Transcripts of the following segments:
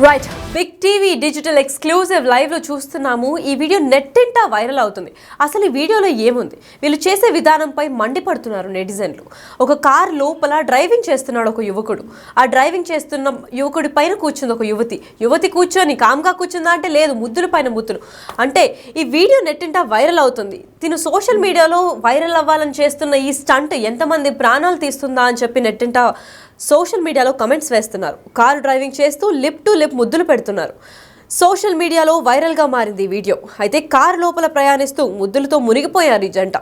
Right big TV digital exclusive లైవ్లో చూస్తున్నాము. ఈ వీడియో నెట్టింటా వైరల్ అవుతుంది. అసలు ఈ వీడియోలో ఏముంది? వీళ్ళు చేసే విధానంపై మండిపడుతున్నారు నెటిజన్లు. ఒక కార్ లోపల డ్రైవింగ్ చేస్తున్నాడు ఒక యువకుడు. ఆ డ్రైవింగ్ చేస్తున్న యువకుడి పైన కూర్చుంది ఒక యువతి కూర్చొని కామ్గా కూర్చుందా అంటే లేదు, ముద్దుల పైన ముద్దులు. అంటే ఈ వీడియో నెట్టింటా వైరల్ అవుతుంది. తిను సోషల్ మీడియాలో వైరల్ అవ్వాలని చేస్తున్న ఈ స్టంట్ ఎంతమంది ప్రాణాలు తీస్తుందా అని చెప్పి నెట్టింటా సోషల్ మీడియాలో కమెంట్స్ వేస్తున్నారు. కారు డ్రైవింగ్ చేస్తూ లిప్ టు లిప్ ముద్దులు పెడుతున్నారు. సోషల్ మీడియాలో వైరల్గా మారింది ఈ వీడియో. అయితే కారు లోపల ప్రయాణిస్తూ ముద్దులతో మునిగిపోయారు ఈ జంట.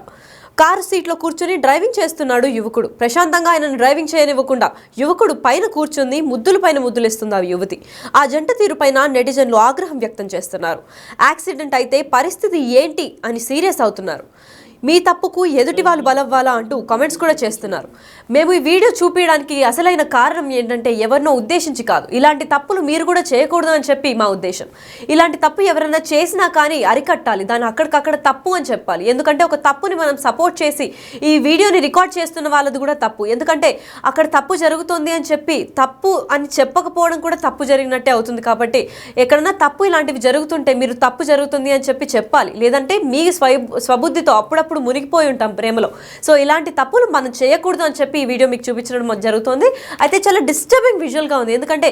కారు సీట్లో కూర్చుని డ్రైవింగ్ చేస్తున్నాడు యువకుడు. ప్రశాంతంగా ఆయనను డ్రైవింగ్ చేయనివ్వకుండా యువకుడు పైన కూర్చుంది ముద్దుల పైన ముద్దులిస్తుంది ఆ యువతి. ఆ జంట తీరుపైన నెటిజన్లు ఆగ్రహం వ్యక్తం చేస్తున్నారు. యాక్సిడెంట్ అయితే పరిస్థితి ఏంటి అని సీరియస్ అవుతున్నారు. మీ తప్పుకు ఎదుటి వాళ్ళు బలవ్వాలా అంటూ కామెంట్స్ కూడా చేస్తున్నారు. మేము ఈ వీడియో చూపించడానికి అసలైన కారణం ఏంటంటే ఎవరినో ఉద్దేశించి కాదు, ఇలాంటి తప్పులు మీరు కూడా చేయకూడదు అని చెప్పి మా ఉద్దేశం. ఇలాంటి తప్పు ఎవరైనా చేసినా కానీ అరికట్టాలి, దాన్ని అక్కడికక్కడ తప్పు అని చెప్పాలి. ఎందుకంటే ఒక తప్పుని మనం సపోర్ట్ చేసి ఈ వీడియోని రికార్డ్ చేస్తున్న వాళ్ళది కూడా తప్పు. ఎందుకంటే అక్కడ తప్పు జరుగుతుంది అని చెప్పి తప్పు అని చెప్పకపోవడం కూడా తప్పు జరిగినట్టే అవుతుంది. కాబట్టి ఎక్కడన్నా తప్పు ఇలాంటివి జరుగుతుంటే మీరు తప్పు జరుగుతుంది అని చెప్పి చెప్పాలి. లేదంటే మీ స్వబుద్ధితో అప్పుడప్పుడు మునిగిపోయి ఉంటాం ప్రేమలో. సో ఇలాంటి తప్పులు మనం చేయకూడదు అని చెప్పి ఈ వీడియో మీకు చూపించడం జరుగుతుంది. అయితే చాలా డిస్టర్బింగ్ విజువల్గా ఉంది. ఎందుకంటే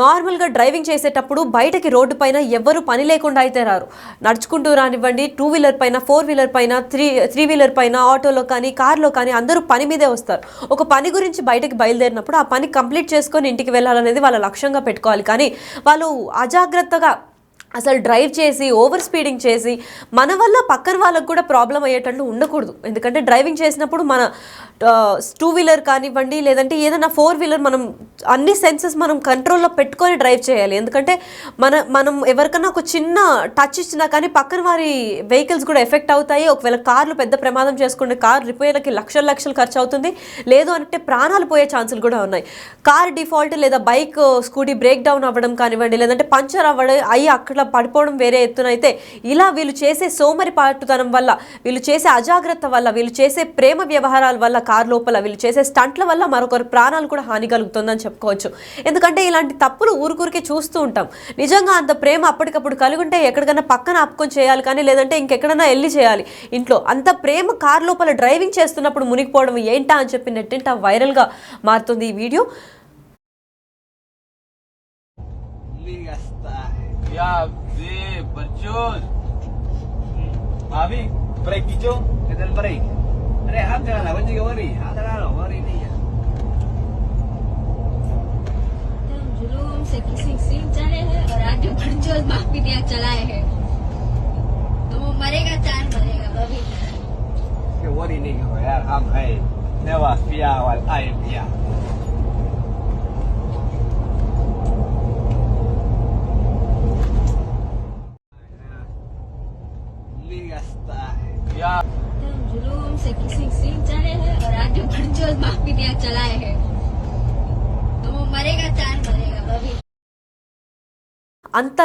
నార్మల్గా డ్రైవింగ్ చేసేటప్పుడు బయటకి రోడ్డు పైన ఎవరు పని లేకుండా అయితే రారు. నడుచుకుంటూ రానివ్వండి, 2 వీలర్ పైన, 4 వీలర్ పైన, 3 వీలర్ పైన, ఆటోలో కానీ కార్లో కానీ అందరూ పని మీదే వస్తారు. ఒక పని గురించి బయటకి బయలుదేరినప్పుడు ఆ పని కంప్లీట్ చేసుకొని ఇంటికి వెళ్ళాలనేది వాళ్ళ లక్ష్యంగా పెట్టుకోవాలి. కానీ వాళ్ళు అజాగ్రత్తగా అసలు డ్రైవ్ చేసి ఓవర్ స్పీడింగ్ చేసి మన వల్ల పక్కన వాళ్ళకు కూడా ప్రాబ్లం అయ్యేటట్లు ఉండకూడదు. ఎందుకంటే డ్రైవింగ్ చేసినప్పుడు మన 2 వీలర్ కానివ్వండి, లేదంటే ఏదైనా 4 వీలర్ మనం అన్ని సెన్సెస్ మనం కంట్రోల్లో పెట్టుకొని డ్రైవ్ చేయాలి. ఎందుకంటే మనం ఎవరికైనా ఒక చిన్న టచ్ ఇచ్చినా కానీ పక్కన వారి వెహికల్స్ కూడా ఎఫెక్ట్ అవుతాయి. ఒకవేళ కార్లు పెద్ద ప్రమాదం చేసుకుంటే కార్ రిపేర్లకి లక్షలు ఖర్చు అవుతుంది. లేదు అంటే ప్రాణాలు పోయే ఛాన్సులు కూడా ఉన్నాయి. కార్ డిఫాల్ట్ లేదా బైక్ స్కూటీ బ్రేక్ డౌన్ అవ్వడం కానివ్వండి, లేదంటే పంచర్ అవ్వడం అయ్యి అక్కడ పడిపోవడం వేరే ఎత్తునైతే ఇలా వీళ్ళు చేసే సోమరి పాటుతనం వల్ల, వీళ్ళు చేసే అజాగ్రత్త వల్ల, వీళ్ళు చేసే ప్రేమ వ్యవహారాల వల్ల, కార్ లోపల వీళ్ళు చేసే స్టంట్ల వల్ల మరొకరి ప్రాణాలు కూడా హాని కలుగుతుందని చెప్పుకోవచ్చు. ఎందుకంటే ఇలాంటి తప్పులు ఊరికే చూస్తూ ఉంటాం. నిజంగా అంత ప్రేమ అప్పటికప్పుడు కలుగుంటే ఎక్కడికైనా పక్కన ఆపుకొని చేయాలి, కానీ లేదంటే ఇంకెక్కడైనా వెళ్ళి చేయాలి. ఇంట్లో అంత ప్రేమ కార్ లోపల డ్రైవింగ్ చేస్తున్నప్పుడు మునిగిపోవడం ఏంటా అని చెప్పి నెట్టింట వైరల్గా మారుతుంది ఈ video. Ya, berjun. Abi, break hijau, kita break. Ada ham jangan lawan juga wari. Ada lah wari ni ya. जुलूम से किसी सीख चले हैं और आगे बरजोल माफिया चलाए हैं. तो वो मरेगा चार मरेगा बबी. ये wari ni kau यार ham है. Newa pia wal ay pia. जुलूम से किसी सीख चले हैं और आगे बरजोल माफिया चलाए हैं. तो वो मरेगा चार मरेगा बबी. అంత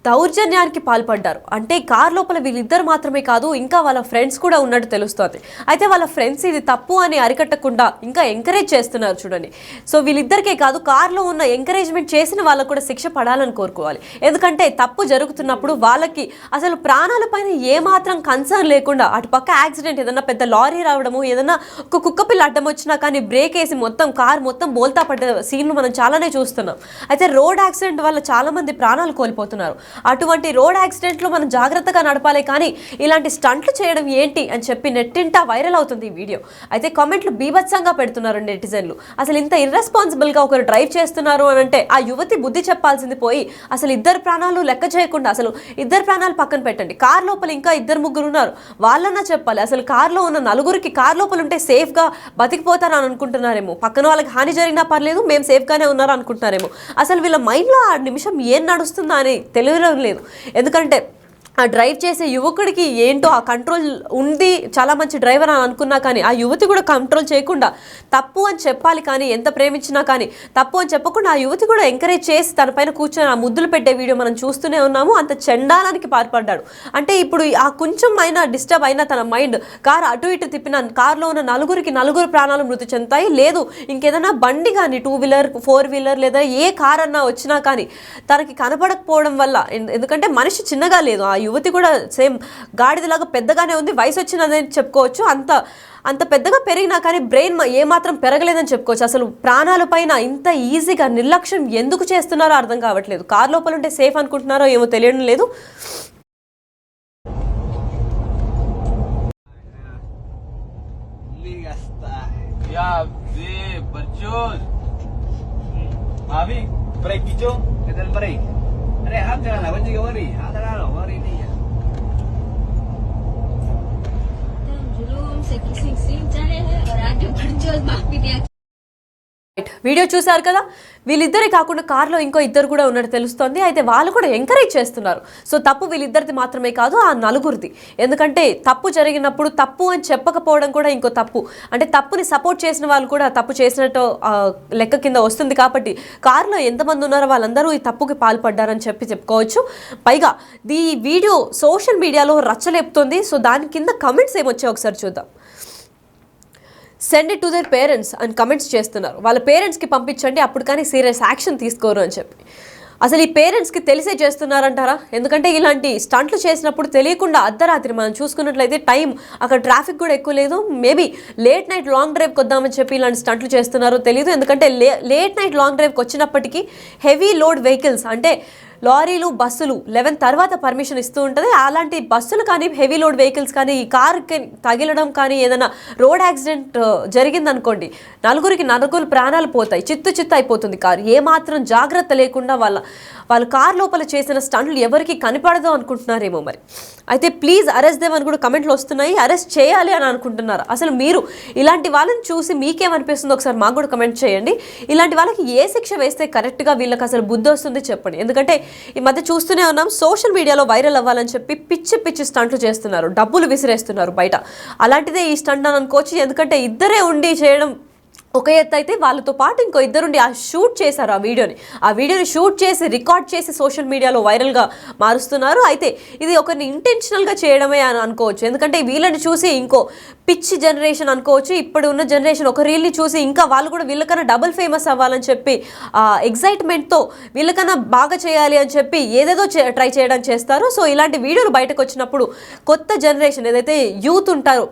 దౌర్జన్యానికి పాల్పడ్డారు. అంటే కార్ లోపల వీళ్ళిద్దరు మాత్రమే కాదు, ఇంకా వాళ్ళ ఫ్రెండ్స్ కూడా ఉన్నట్టు తెలుస్తోంది. అయితే వాళ్ళ ఫ్రెండ్స్ ఇది తప్పు అని అరికట్టకుండా ఇంకా ఎంకరేజ్ చేస్తున్నారు చూడండి. సో వీళ్ళిద్దరికే కాదు, కార్లో ఉన్న ఎంకరేజ్మెంట్ చేసిన వాళ్ళకు కూడా శిక్ష పడాలని కోరుకోవాలి. ఎందుకంటే తప్పు జరుగుతున్నప్పుడు వాళ్ళకి అసలు ప్రాణాలపైన ఏమాత్రం కన్సర్న్ లేకుండా అటు పక్క యాక్సిడెంట్ ఏదన్నా పెద్ద లారీ రావడము, ఏదన్నా ఒక కుక్క పిల్ల అడ్డం వచ్చినా కానీ బ్రేక్ వేసి మొత్తం కార్ మొత్తం బోల్తా పడ్డ సీన్లు మనం చాలానే చూస్తున్నాం. అయితే రోడ్ యాక్సిడెంట్ వల్ల చాలామంది ప్రాణాలు కోల్పోతున్నారు. అటువంటి రోడ్ యాక్సిడెంట్లో మనం జాగ్రత్తగా నడపాలి, కానీ ఇలాంటి స్టంట్లు చేయడం ఏంటి అని చెప్పి నెట్టింటా వైరల్ అవుతుంది ఈ వీడియో. అయితే కామెంట్లు బీభత్సంగా పెడుతున్నారు నెటిజన్లు. అసలు ఇంత ఇర్రెస్పాన్సిబుల్గా ఒకరు డ్రైవ్ చేస్తున్నారు అని అంటే ఆ యువతి బుద్ధి చెప్పాల్సింది పోయి అసలు ఇద్దరు ప్రాణాలు లెక్క చేయకుండా, అసలు ఇద్దరు ప్రాణాలు పక్కన పెట్టండి, కార్ లోపల ఇంకా 2-3 ఉన్నారు, వాళ్ళన్నా చెప్పాలి. అసలు కార్లో ఉన్న 4కి కార్ లోపల ఉంటే సేఫ్గా బతికిపోతారని అనుకుంటున్నారేమో, పక్కన వాళ్ళకి హాని జరిగినా పర్లేదు మేము సేఫ్గానే ఉన్నారు అనుకుంటున్నారేమో. అసలు వీళ్ళ మైండ్లో ఆ నిమిషం ఏం నడుస్తుందా అని తెలియడం లేదు. ఎందుకంటే ఆ డ్రైవ్ చేసే యువకుడికి ఏంటో ఆ కంట్రోల్ ఉంది, చాలా మంచి డ్రైవర్ అని అనుకున్నా కానీ ఆ యువతి కూడా కంట్రోల్ చేయకుండా తప్పు అని చెప్పాలి కానీ ఎంత ప్రేమించినా కానీ తప్పు అని చెప్పకుండా ఆ యువతి కూడా ఎంకరేజ్ చేసి తన పైన కూర్చొని ఆ ముద్దులు పెట్టే వీడియో మనం చూస్తూనే ఉన్నాము. అంత చండాలానికి పాల్పడ్డాడు. అంటే ఇప్పుడు ఆ కొంచెం అయినా డిస్టర్బ్ అయినా తన మైండ్ కార్ అటు ఇటు తిప్పిన కార్లో ఉన్న నలుగురు ప్రాణాలు మృతి చెందుతాయి. లేదు ఇంకేదైనా బండి కానీ 2 వీలర్ 4 వీలర్ లేదా ఏ కార్ అన్నా వచ్చినా కానీ తనకి కనపడకపోవడం వల్ల, ఎందుకంటే మనిషి చిన్నగా లేదు, ఆ యువతి కూడా సేమ్ గాడిదలాగా పెద్దగానే ఉంది, వయసు వచ్చినదని చెప్పుకోవచ్చు. అంత పెద్దగా పెరిగినా కానీ బ్రెయిన్ ఏమాత్రం పెరగలేదని చెప్పుకోవచ్చు. అసలు ప్రాణాల పైన ఇంత ఈజీగా నిర్లక్ష్యం ఎందుకు చేస్తున్నారో అర్థం కావట్లేదు. కార్ లోపల ఉంటే సేఫ్ అనుకుంటున్నారో ఏమో తెలియడం లేదు. Ya de Berjol. Abi, break hijau, ketel break. Aरे हम janganlah banci ke wari. Janganlah wari ni ya. जुलूम से किसी सीन चले हैं और आगे बरजोल माफी दिया. వీడియో చూసారు కదా, వీళ్ళిద్దరే కాకుండా కార్లో ఇంకో ఇద్దరు కూడా ఉన్నట్టు తెలుస్తోంది. అయితే వాళ్ళు కూడా ఎంకరేజ్ చేస్తున్నారు. సో తప్పు వీళ్ళిద్దరిది మాత్రమే కాదు, ఆ నలుగురిది. ఎందుకంటే తప్పు జరిగినప్పుడు తప్పు అని చెప్పకపోవడం కూడా ఇంకో తప్పు. అంటే తప్పుని సపోర్ట్ చేసిన వాళ్ళు కూడా తప్పు చేసినట్టు లెక్క కింద వస్తుంది. కాబట్టి కార్లో ఎంతమంది ఉన్నారో వాళ్ళందరూ ఈ తప్పుకి పాల్పడ్డారని చెప్పుకోవచ్చు. పైగా ఈ వీడియో సోషల్ మీడియాలో రచ్చలేపుతోంది. సో దాని కింద కమెంట్స్ ఏమొచ్చాయో ఒకసారి చూద్దాం. Send it to their parents అని కమెంట్స్ చేస్తున్నారు. వాళ్ళ పేరెంట్స్కి పంపించండి, అప్పుడు కానీ సీరియస్ యాక్షన్ తీసుకోరు అని చెప్పి. అసలు ఈ పేరెంట్స్కి తెలిసే చేస్తున్నారంటారా? ఎందుకంటే ఇలాంటి స్టంట్లు చేసినప్పుడు తెలియకుండా అర్ధరాత్రి మనం చూసుకున్నట్లయితే టైం అక్కడ ట్రాఫిక్ కూడా ఎక్కువ లేదు, మేబీ లేట్ నైట్ లాంగ్ డ్రైవ్కి వద్దామని చెప్పి ఇలాంటి స్టంట్లు చేస్తున్నారో తెలియదు. ఎందుకంటే లేట్ నైట్ లాంగ్ డ్రైవ్కి వచ్చినప్పటికీ హెవీ లోడ్ వెహికల్స్ అంటే లారీలు బస్సులు 11 తర్వాత పర్మిషన్ ఇస్తూ ఉంటుంది. అలాంటి బస్సులు కానీ హెవీ లోడ్ వెహికల్స్ కానీ ఈ కార్కి తగిలడం కానీ ఏదైనా రోడ్ యాక్సిడెంట్ జరిగిందనుకోండి, నలుగురు ప్రాణాలు పోతాయి, చిత్తు అయిపోతుంది కారు. ఏమాత్రం జాగ్రత్త లేకుండా వాళ్ళ కార్ లోపల చేసిన స్టంట్లు ఎవరికి కనపడదు అనుకుంటున్నారేమో మరి. అయితే ప్లీజ్ అరెస్ట్ దేవ్ అని కూడా కమెంట్లు వస్తున్నాయి. అరెస్ట్ చేయాలి అని అనుకుంటున్నారు. అసలు మీరు ఇలాంటి వాళ్ళని చూసి మీకేమనిపిస్తుందో ఒకసారి మాకు కూడా కమెంట్ చేయండి. ఇలాంటి వాళ్ళకి ఏ శిక్ష వేస్తే కరెక్ట్గా వీళ్ళకి అసలు బుద్ధి వస్తుంది చెప్పండి. ఎందుకంటే ఈ మధ్య చూస్తూనే ఉన్నాం, సోషల్ మీడియాలో వైరల్ అవ్వాలని చెప్పి పిచ్చి స్టంట్లు చేస్తున్నారు, డబ్బులు విసిరేస్తున్నారు బయట. అలాంటిదే ఈ స్టంట్ అని అనుకోవచ్చు. ఎందుకంటే ఇద్దరే ఉండి చేయడం ఒక ఎత్తు అయితే, వాళ్ళతో పాటు ఇంకో ఇద్దరుండి షూట్ చేశారు ఆ వీడియోని షూట్ చేసి రికార్డ్ చేసి సోషల్ మీడియాలో వైరల్గా మారుస్తున్నారు. అయితే ఇది ఒకరిని ఇంటెన్షనల్గా చేయడమే అని అనుకోవచ్చు. ఎందుకంటే వీళ్ళని చూసి ఇంకో పిచ్చి జనరేషన్ అనుకోవచ్చు, ఇప్పుడు ఉన్న జనరేషన్ ఒక రీల్ని చూసి ఇంకా వాళ్ళు కూడా వీళ్ళకన్నా డబుల్ ఫేమస్ అవ్వాలని చెప్పి ఎగ్జైట్మెంట్తో వీళ్ళకన్నా బాగా చేయాలి అని చెప్పి ఏదేదో ట్రై చేయడం చేస్తారు. సో ఇలాంటి వీడియోలు బయటకు వచ్చినప్పుడు కొత్త జనరేషన్ ఏదైతే యూత్ ఉంటారో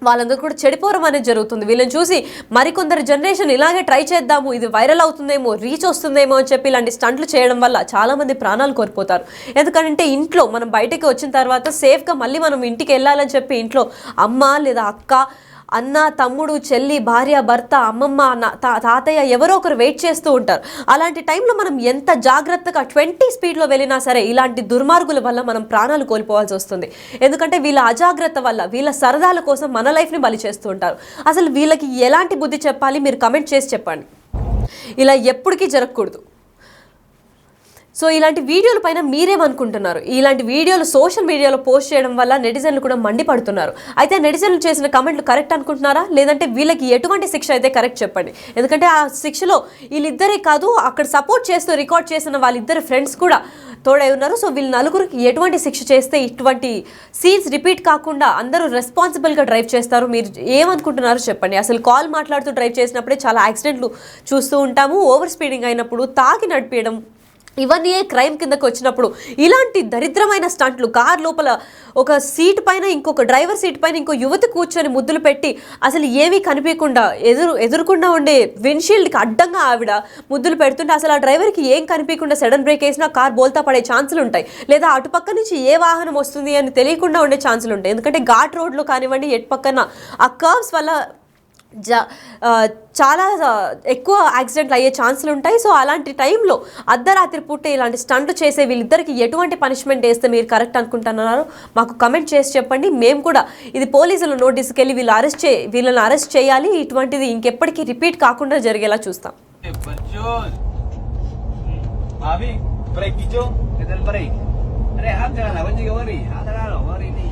వాళ్ళందరూ కూడా చెడిపోవడం అనేది జరుగుతుంది. వీళ్ళని చూసి మరికొందరు జనరేషన్ ఇలాగే ట్రై చేద్దాము, ఇది వైరల్ అవుతుందేమో, రీచ్ వస్తుందేమో అని చెప్పి ఇలాంటి స్టంట్లు చేయడం వల్ల చాలామంది ప్రాణాలు కోల్పోతారు. ఎందుకంటే ఇంట్లో మనం బయటకు వచ్చిన తర్వాత సేఫ్గా మళ్ళీ మనం ఇంటికి వెళ్ళాలని చెప్పి ఇంట్లో అమ్మ లేదా అక్క, అన్న, తమ్ముడు, చెల్లి, భార్య, భర్త, అమ్మమ్మ, తాతయ్య ఎవరో ఒకరు వెయిట్ చేస్తూ ఉంటారు. అలాంటి టైంలో మనం ఎంత జాగ్రత్తగా 20 స్పీడ్లో వెళ్ళినా సరే ఇలాంటి దుర్మార్గుల వల్ల మనం ప్రాణాలు కోల్పోవాల్సి వస్తుంది. ఎందుకంటే వీళ్ళ అజాగ్రత్త వల్ల వీళ్ళ సరదాల కోసం మన లైఫ్ని బలి చేస్తూ ఉంటారు. అసలు వీళ్ళకి ఎలాంటి బుద్ధి చెప్పాలి మీరు కమెంట్ చేసి చెప్పండి. ఇలా ఎప్పటికీ జరగకూడదు. సో ఇలాంటి వీడియోల పైన మీరేమనుకుంటున్నారు? ఇలాంటి వీడియోలు సోషల్ మీడియాలో పోస్ట్ చేయడం వల్ల నెటిజన్లు కూడా మండిపడుతున్నారు. అయితే నెటిజన్లు చేసిన కమెంట్లు కరెక్ట్ అనుకుంటున్నారా, లేదంటే వీళ్ళకి ఎటువంటి శిక్ష అయితే కరెక్ట్ చెప్పండి. ఎందుకంటే ఆ శిక్షలో వీళ్ళిద్దరే కాదు, అక్కడ సపోర్ట్ చేస్తూ రికార్డ్ చేసిన వాళ్ళిద్దరు ఫ్రెండ్స్ కూడా తోడై ఉన్నారు. సో వీళ్ళ నలుగురికి ఎటువంటి శిక్ష చేస్తే ఇటువంటి సీన్స్ రిపీట్ కాకుండా అందరూ రెస్పాన్సిబుల్గా డ్రైవ్ చేస్తారు? మీరు ఏమనుకుంటున్నారో చెప్పండి. అసలు కాల్ మాట్లాడుతూ డ్రైవ్ చేసినప్పుడే చాలా యాక్సిడెంట్లు చూస్తూ ఉంటాము. ఓవర్ స్పీడింగ్ అయినప్పుడు, తాగి నడిపేయడం, ఇవన్నీ క్రైమ్ కిందకు వచ్చినప్పుడు ఇలాంటి దరిద్రమైన స్టంట్లు, కార్ లోపల ఒక సీట్ పైన ఇంకొక డ్రైవర్ సీట్ పైన ఇంకో యువతి కూర్చొని ముద్దులు పెట్టి అసలు ఏమీ కనిపించకుండా ఎదురుకుండా ఉండే విండ్షీల్డ్కి అడ్డంగా ఆవిడ ముద్దులు పెడుతుంటే అసలు ఆ డ్రైవర్కి ఏం కనిపించకుండా సడన్ బ్రేక్ వేసినా కార్ బోల్తా పడే ఛాన్సులు ఉంటాయి. లేదా అటుపక్క నుంచి ఏ వాహనం వస్తుంది అని తెలియకుండా ఉండే ఛాన్సులు ఉంటాయి. ఎందుకంటే ఘాట్ రోడ్లో కానివ్వండి, ఎటు పక్కన ఆ కర్వ్స్ వల్ల చాలా ఎక్కువ యాక్సిడెంట్లు అయ్యే ఛాన్సులు ఉంటాయి. సో అలాంటి టైంలో అర్ధరాత్రి పూట ఇలాంటి స్టంట్లు చేసే వీళ్ళిద్దరికి ఎటువంటి పనిష్మెంట్ వేస్తే మీరు కరెక్ట్ అనుకుంటున్నారో మాకు కమెంట్ చేసి చెప్పండి. మేము కూడా ఇది పోలీసుల నోటీస్కి వెళ్ళి వీళ్ళని అరెస్ట్ చేయాలి. ఇటువంటిది ఇంకెప్పటికీ రిపీట్ కాకుండా జరిగేలా చూస్తాం. अरे हाथ चलाना बंजी का वरी हाथ चला लो वरी नहीं